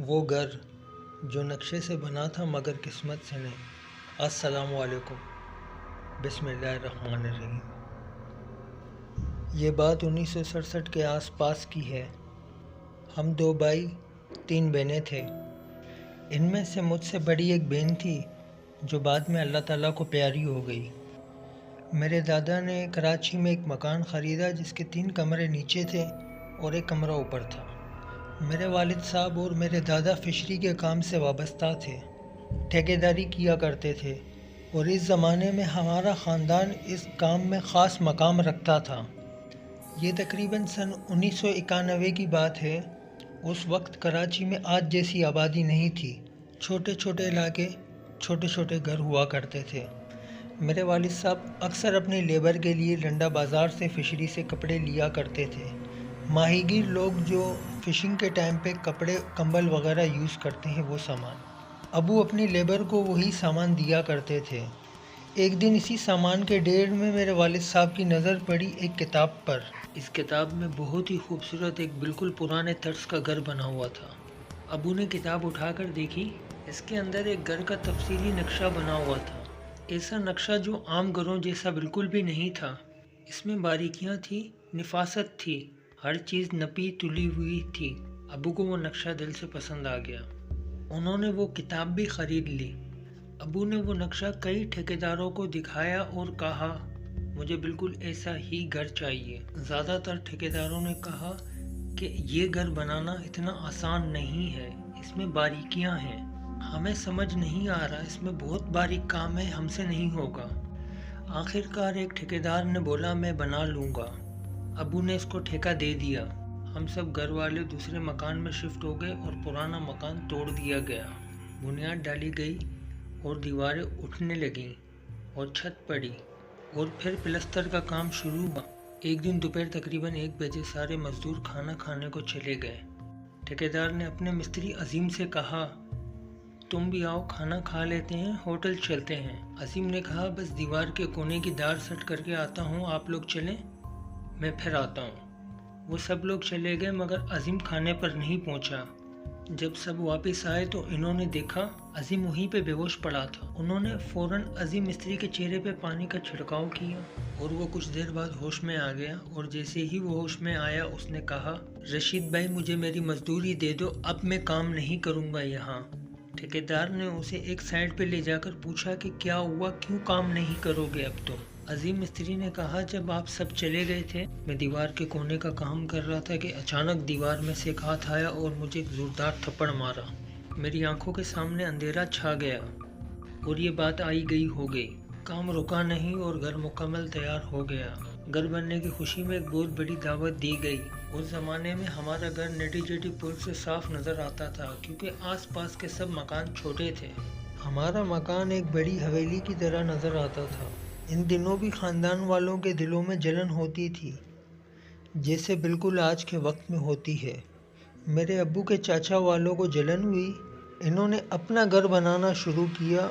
وہ گھر جو نقشے سے بنا تھا مگر قسمت سے نہیں۔ السلام علیکم، بسم اللہ الرحمن الرحیم۔ یہ بات 1967 کے آس پاس کی ہے۔ ہم 2 بھائی 3 بہنیں تھے۔ ان میں سے مجھ سے بڑی ایک بہن تھی جو بعد میں اللہ تعالیٰ کو پیاری ہو گئی۔ میرے دادا نے کراچی میں ایک مکان خریدا جس کے 3 کمرے نیچے تھے اور ایک کمرہ اوپر تھا۔ میرے والد صاحب اور میرے دادا فشری کے کام سے وابستہ تھے، ٹھیکیداری کیا کرتے تھے، اور اس زمانے میں ہمارا خاندان اس کام میں خاص مقام رکھتا تھا۔ یہ تقریباً سن 1991 کی بات ہے۔ اس وقت کراچی میں آج جیسی آبادی نہیں تھی، چھوٹے چھوٹے علاقے، چھوٹے چھوٹے گھر ہوا کرتے تھے۔ میرے والد صاحب اکثر اپنی لیبر کے لیے لنڈا بازار سے فشری سے کپڑے لیا کرتے تھے۔ ماہی گیر لوگ جو فشنگ کے ٹائم پہ کپڑے کمبل وغیرہ یوز کرتے ہیں وہ سامان، ابو اپنی لیبر کو وہی سامان دیا کرتے تھے۔ ایک دن اسی سامان کے ڈھیر میں میرے والد صاحب کی نظر پڑی ایک کتاب پر۔ اس کتاب میں بہت ہی خوبصورت ایک بالکل پرانے طرز کا گھر بنا ہوا تھا۔ ابو نے کتاب اٹھا کر دیکھی، اس کے اندر ایک گھر کا تفصیلی نقشہ بنا ہوا تھا، ایسا نقشہ جو عام گھروں جیسا بالکل بھی نہیں تھا۔ اس میں باریکیاں تھیں، نفاست تھی، ہر چیز نپی تلی ہوئی تھی۔ ابو کو وہ نقشہ دل سے پسند آ گیا۔ انہوں نے وہ کتاب بھی خرید لی۔ ابو نے وہ نقشہ کئی ٹھیکیداروں کو دکھایا اور کہا مجھے بالکل ایسا ہی گھر چاہیے۔ زیادہ تر ٹھیکیداروں نے کہا کہ یہ گھر بنانا اتنا آسان نہیں ہے، اس میں باریکیاں ہیں، ہمیں سمجھ نہیں آ رہا، اس میں بہت باریک کام ہے، ہم سے نہیں ہوگا۔ آخر کار ایک ٹھیکیدار نے بولا میں بنا لوں گا۔ ابو نے اس کو ٹھیکہ دے دیا۔ ہم سب گھر والے دوسرے مکان میں شفٹ ہو گئے اور پرانا مکان توڑ دیا گیا، بنیاد ڈالی گئی اور دیواریں اٹھنے لگیں اور چھت پڑی اور پھر پلستر کا کام شروع ہوا۔ ایک دن دوپہر تقریباً 1 بجے سارے مزدور کھانا کھانے کو چلے گئے۔ ٹھیکیدار نے اپنے مستری عظیم سے کہا تم بھی آؤ، کھانا کھا لیتے ہیں، ہوٹل چلتے ہیں۔ عظیم نے کہا بس دیوار کے کونے کی دار سٹ کر کے آتا ہوں، آپ لوگ چلیں، میں پھر آتا ہوں۔ وہ سب لوگ چلے گئے مگر عظیم کھانے پر نہیں پہنچا۔ جب سب واپس آئے تو انہوں نے دیکھا عظیم وہیں پہ بے ہوش پڑا تھا۔ انہوں نے فوراً عظیم مستری کے چہرے پہ پانی کا چھڑکاؤ کیا اور وہ کچھ دیر بعد ہوش میں آ گیا، اور جیسے ہی وہ ہوش میں آیا اس نے کہا رشید بھائی مجھے میری مزدوری دے دو، اب میں کام نہیں کروں گا یہاں۔ ٹھیکیدار نے اسے ایک سائڈ پہ لے جا کر پوچھا کہ کیا ہوا، کیوں کام نہیں کرو گے اب تم؟ عظیم مستری نے کہا جب آپ سب چلے گئے تھے میں دیوار کے کونے کا کام کر رہا تھا کہ اچانک دیوار میں سے ایک ہاتھ آیا اور مجھے ایک زوردار تھپڑ مارا۔ میری آنکھوں کے سامنے اندھیرا چھا گیا اور یہ بات آئی گئی ہو گئی۔ کام رکا نہیں اور گھر مکمل تیار ہو گیا۔ گھر بننے کی خوشی میں ایک بہت بڑی دعوت دی گئی۔ اس زمانے میں ہمارا گھر نیٹی جیٹی پل سے صاف نظر آتا تھا کیونکہ آس پاس کے سب مکان چھوٹے تھے۔ ہمارا مکان ایک بڑی حویلی کی طرح نظر آتا تھا۔ ان دنوں بھی خاندان والوں کے دلوں میں جلن ہوتی تھی، جیسے بالکل آج کے وقت میں ہوتی ہے۔ میرے ابو کے چاچا والوں کو جلن ہوئی۔ انہوں نے اپنا گھر بنانا شروع کیا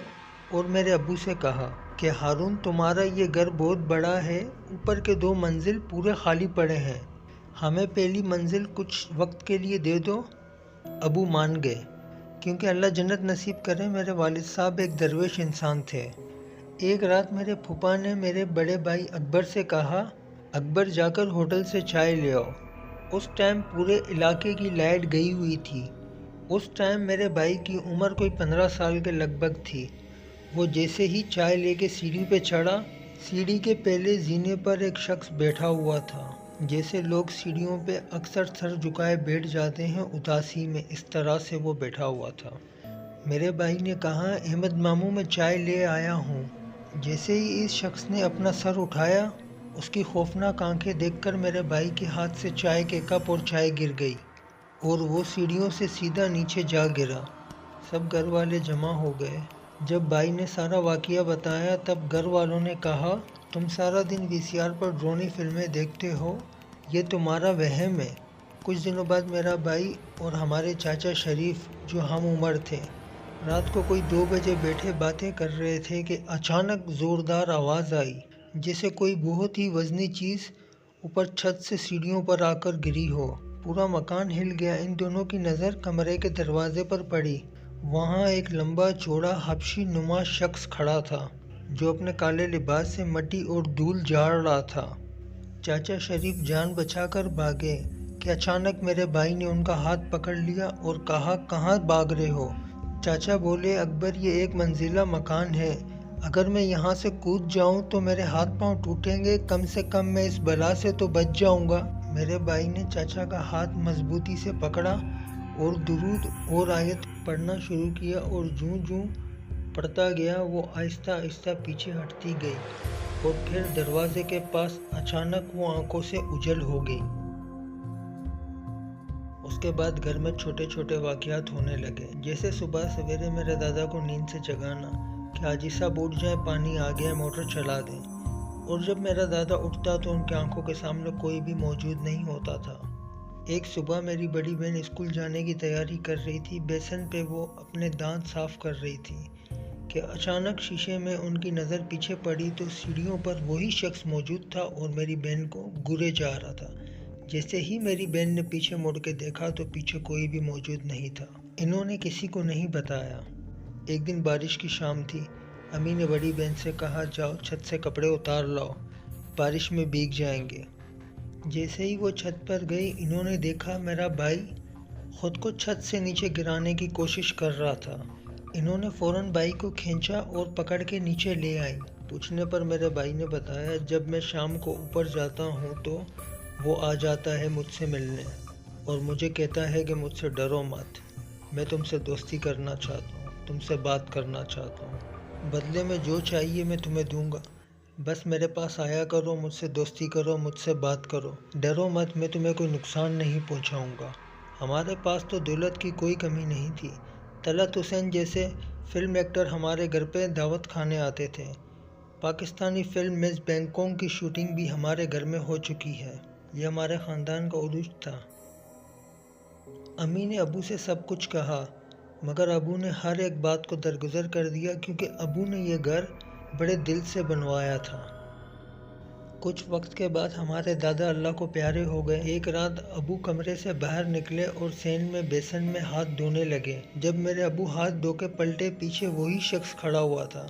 اور میرے ابو سے کہا کہ ہارون تمہارا یہ گھر بہت بڑا ہے، اوپر کے 2 منزل پورے خالی پڑے ہیں، ہمیں پہلی منزل کچھ وقت کے لیے دے دو۔ ابو مان گئے کیونکہ اللہ جنت نصیب کرے میرے والد صاحب ایک درویش انسان تھے۔ ایک رات میرے پھوپھا نے میرے بڑے بھائی اکبر سے کہا اکبر جا کر ہوٹل سے چائے لے آؤ۔ اس ٹائم پورے علاقے کی لائٹ گئی ہوئی تھی۔ اس ٹائم میرے بھائی کی عمر کوئی 15 سال کے لگ بھگ تھی۔ وہ جیسے ہی چائے لے کے سیڑھی پہ چڑھا، سیڑھی کے پہلے زینے پر ایک شخص بیٹھا ہوا تھا، جیسے لوگ سیڑھیوں پہ اکثر سر جھکائے بیٹھ جاتے ہیں اداسی میں، اس طرح سے وہ بیٹھا ہوا تھا۔ میرے بھائی نے کہا احمد ماموں میں چائے لے آیا ہوں۔ جیسے ہی اس شخص نے اپنا سر اٹھایا، اس کی خوفناک آنکھیں دیکھ کر میرے بھائی کے ہاتھ سے چائے کے کپ اور چائے گر گئی اور وہ سیڑھیوں سے سیدھا نیچے جا گرا۔ سب گھر والے جمع ہو گئے۔ جب بھائی نے سارا واقعہ بتایا تب گھر والوں نے کہا تم سارا دن VCR پر ڈرونی فلمیں دیکھتے ہو، یہ تمہارا وہم ہے۔ کچھ دنوں بعد میرا بھائی اور ہمارے چاچا شریف جو ہم عمر تھے، رات کو کوئی 2 بجے بیٹھے باتیں کر رہے تھے کہ اچانک زوردار آواز آئی، جیسے کوئی بہت ہی وزنی چیز اوپر چھت سے سیڑھیوں پر آ کر گری ہو۔ پورا مکان ہل گیا۔ ان دونوں کی نظر کمرے کے دروازے پر پڑی۔ وہاں ایک لمبا چوڑا حبشی نما شخص کھڑا تھا جو اپنے کالے لباس سے مٹی اور دھول جھاڑ رہا تھا۔ چاچا شریف جان بچا کر بھاگے کہ اچانک میرے بھائی نے ان کا ہاتھ پکڑ لیا اور کہا، کہاں بھاگ رہے ہو؟ چاچا بولے، اکبر یہ ایک منزلہ مکان ہے، اگر میں یہاں سے کود جاؤں تو میرے ہاتھ پاؤں ٹوٹیں گے، کم سے کم میں اس بلا سے تو بچ جاؤں گا۔ میرے بھائی نے چاچا کا ہاتھ مضبوطی سے پکڑا اور درود اور آیت پڑھنا شروع کیا، اور جوں جوں پڑھتا گیا وہ آہستہ آہستہ پیچھے ہٹتی گئی اور پھر دروازے کے پاس اچانک وہ آنکھوں سے اوجھل ہو گئی۔ اس کے بعد گھر میں چھوٹے چھوٹے واقعات ہونے لگے، جیسے صبح سویرے میرے دادا کو نیند سے جگانا کہ حاجی صاحب اٹھ جائیں، پانی آ گیا، موٹر چلا دیں، اور جب میرا دادا اٹھتا تو ان کی آنکھوں کے سامنے کوئی بھی موجود نہیں ہوتا تھا۔ ایک صبح میری بڑی بہن اسکول جانے کی تیاری کر رہی تھی، بیسن پہ وہ اپنے دانت صاف کر رہی تھی کہ اچانک شیشے میں ان کی نظر پیچھے پڑی تو سیڑھیوں پر وہی شخص موجود تھا اور میری بہن کو گھورے جا رہا تھا۔ جیسے ہی میری بہن نے پیچھے مڑ کے دیکھا تو پیچھے کوئی بھی موجود نہیں تھا۔ انہوں نے کسی کو نہیں بتایا۔ ایک دن بارش کی شام تھی، امی نے بڑی بہن سے کہا، جاؤ چھت سے کپڑے اتار لاؤ، بارش میں بھیگ جائیں گے۔ جیسے ہی وہ چھت پر گئی، انہوں نے دیکھا میرا بھائی خود کو چھت سے نیچے گرانے کی کوشش کر رہا تھا۔ انہوں نے فوراً بھائی کو کھینچا اور پکڑ کے نیچے لے آئی۔ پوچھنے پر میرے بھائی نے بتایا، جب میں شام کو اوپر جاتا ہوں تو وہ آ جاتا ہے مجھ سے ملنے اور مجھے کہتا ہے کہ مجھ سے ڈرو مت، میں تم سے دوستی کرنا چاہتا ہوں، تم سے بات کرنا چاہتا ہوں، بدلے میں جو چاہیے میں تمہیں دوں گا، بس میرے پاس آیا کرو، مجھ سے دوستی کرو، مجھ سے بات کرو، ڈرو مت، میں تمہیں کوئی نقصان نہیں پہنچاؤں گا۔ ہمارے پاس تو دولت کی کوئی کمی نہیں تھی۔ طلعت حسین جیسے فلم ایکٹر ہمارے گھر پہ دعوت کھانے آتے تھے۔ پاکستانی فلم مس بینکاک کی شوٹنگ بھی ہمارے گھر میں ہو چکی ہے۔ یہ ہمارے خاندان کا عروج تھا۔ امی نے ابو سے سب کچھ کہا، مگر ابو نے ہر ایک بات کو درگزر کر دیا کیونکہ ابو نے یہ گھر بڑے دل سے بنوایا تھا۔ کچھ وقت کے بعد ہمارے دادا اللہ کو پیارے ہو گئے۔ ایک رات ابو کمرے سے باہر نکلے اور سین میں بیسن میں ہاتھ دھونے لگے۔ جب میرے ابو ہاتھ دھو کے پلٹے، پیچھے وہی شخص کھڑا ہوا تھا۔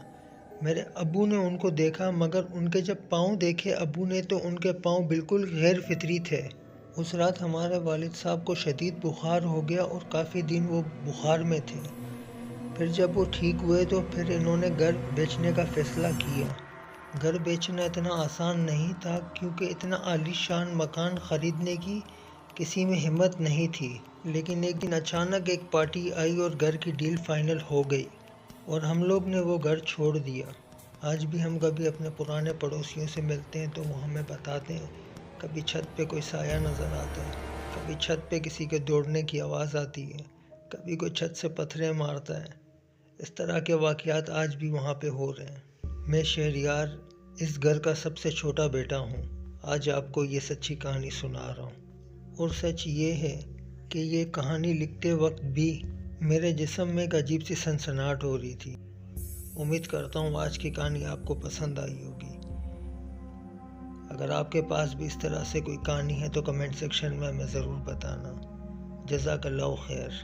میرے ابو نے ان کو دیکھا، مگر ان کے جب پاؤں دیکھے ابو نے تو ان کے پاؤں بالکل غیر فطری تھے۔ اس رات ہمارے والد صاحب کو شدید بخار ہو گیا اور کافی دن وہ بخار میں تھے۔ پھر جب وہ ٹھیک ہوئے تو پھر انہوں نے گھر بیچنے کا فیصلہ کیا۔ گھر بیچنا اتنا آسان نہیں تھا کیونکہ اتنا عالی شان مکان خریدنے کی کسی میں ہمت نہیں تھی، لیکن ایک دن اچانک ایک پارٹی آئی اور گھر کی ڈیل فائنل ہو گئی اور ہم لوگ نے وہ گھر چھوڑ دیا۔ آج بھی ہم کبھی اپنے پرانے پڑوسیوں سے ملتے ہیں تو وہ ہمیں بتاتے ہیں، کبھی چھت پہ کوئی سایہ نظر آتا ہے، کبھی چھت پہ کسی کے دوڑنے کی آواز آتی ہے، کبھی کوئی چھت سے پتھریں مارتا ہے۔ اس طرح کے واقعات آج بھی وہاں پہ ہو رہے ہیں۔ میں شہریار اس گھر کا سب سے چھوٹا بیٹا ہوں۔ آج آپ کو یہ سچی کہانی سنا رہا ہوں، اور سچ یہ ہے کہ یہ کہانی لکھتے وقت بھی میرے جسم میں ایک عجیب سی سنسناہٹ ہو رہی تھی۔ امید کرتا ہوں آج کی کہانی آپ کو پسند آئی ہوگی۔ اگر آپ کے پاس بھی اس طرح سے کوئی کہانی ہے تو کمنٹ سیکشن میں ہمیں ضرور بتانا۔ جزاک اللہ خیر۔